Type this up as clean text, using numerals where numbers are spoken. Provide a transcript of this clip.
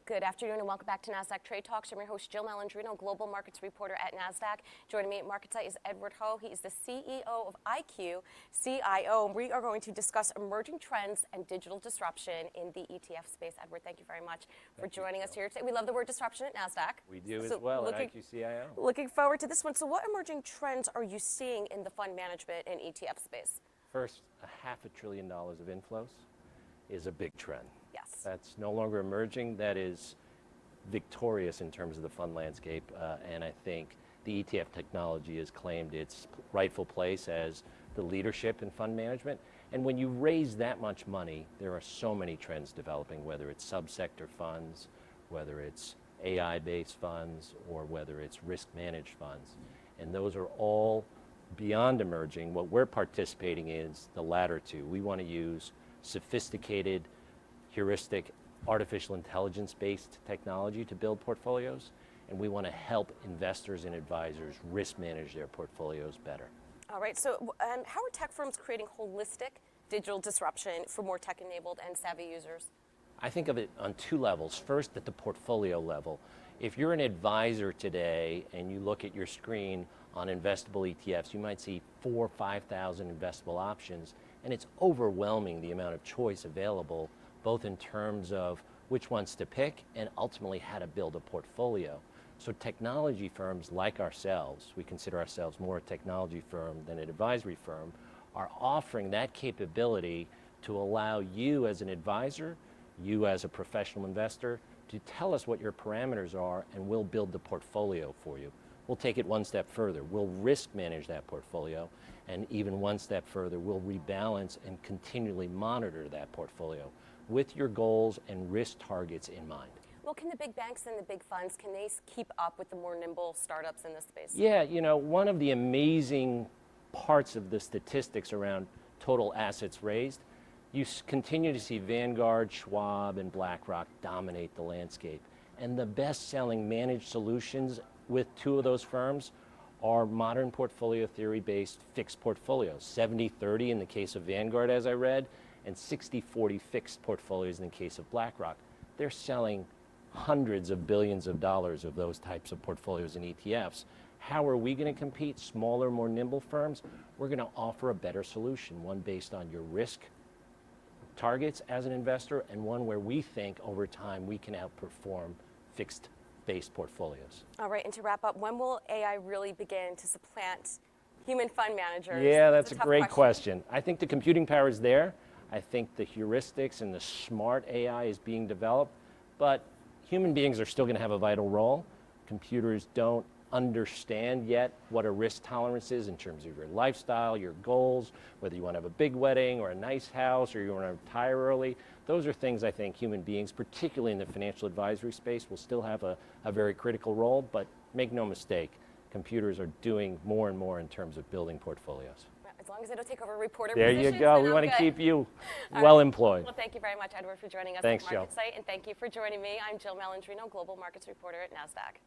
Good afternoon and welcome back to Nasdaq Trade Talks. I'm your host, Jill Malandrino, Global Markets Reporter at Nasdaq. Joining me at MarketSite is Edward Ho. He is the CEO of IQCIO. We are going to discuss emerging trends and digital disruption in the ETF space. Edward, thank you very much for joining us here today. We love the word disruption at Nasdaq. We do as well at IQCIO. Looking forward to this one. So what emerging trends are you seeing in the fund management and ETF space? First, $500 billion of inflows is a big trend. Yes. That's no longer emerging. That is victorious in terms of the fund landscape. And I think the ETF technology has claimed its rightful place as the leadership in fund management. And when you raise that much money, there are so many trends developing, whether it's subsector funds, whether it's AI-based funds, or whether it's risk-managed funds. And those are all beyond emerging. What we're participating in is the latter two. We want to use sophisticated, heuristic, artificial intelligence-based technology to build portfolios, and we want to help investors and advisors risk manage their portfolios better. All right, so how are tech firms creating holistic digital disruption for more tech-enabled and savvy users? I think of it on two levels. First, at the portfolio level. If you're an advisor today and you look at your screen on investable ETFs, you might see 4,000 or 5,000 investable options, and it's overwhelming the amount of choice available, both in terms of which ones to pick and ultimately how to build a portfolio. So technology firms like ourselves, we consider ourselves more a technology firm than an advisory firm, are offering that capability to allow you as an advisor, you as a professional investor, to tell us what your parameters are, and we'll build the portfolio for you. We'll take it one step further. We'll risk manage that portfolio, and even one step further, we'll rebalance and continually monitor that portfolio with your goals and risk targets in mind. Well, can the big banks and the big funds, can they keep up with the more nimble startups in this space? Yeah, you know, one of the amazing parts of the statistics around total assets raised, you continue to see Vanguard, Schwab, and BlackRock dominate the landscape. And the best-selling managed solutions with two of those firms are modern portfolio theory-based fixed portfolios, 70-30 in the case of Vanguard, as I read, and 60-40 fixed portfolios in the case of BlackRock. They're selling hundreds of billions of dollars of those types of portfolios in ETFs. How are we going to compete? Smaller, more nimble firms? We're going to offer a better solution, one based on your risk targets as an investor, and one where we think over time we can outperform fixed-based portfolios. All right, and to wrap up, when will AI really begin to supplant human fund managers? Yeah, that's a great question. I think the computing power is there. I think the heuristics and the smart AI is being developed, but human beings are still going to have a vital role. Computers don't understand yet what a risk tolerance is in terms of your lifestyle, your goals, whether you want to have a big wedding or a nice house or you want to retire early. Those are things I think human beings, particularly in the financial advisory space, will still have a very critical role, but make no mistake, computers are doing more and more in terms of building portfolios. As long as they don't take over reporter there positions. You go. We want to keep you well employed. Well, thank you very much, Edward, for joining us Thanks, at MarketSite, and thank you for joining me. I'm Jill Malandrino, Global Markets Reporter at Nasdaq.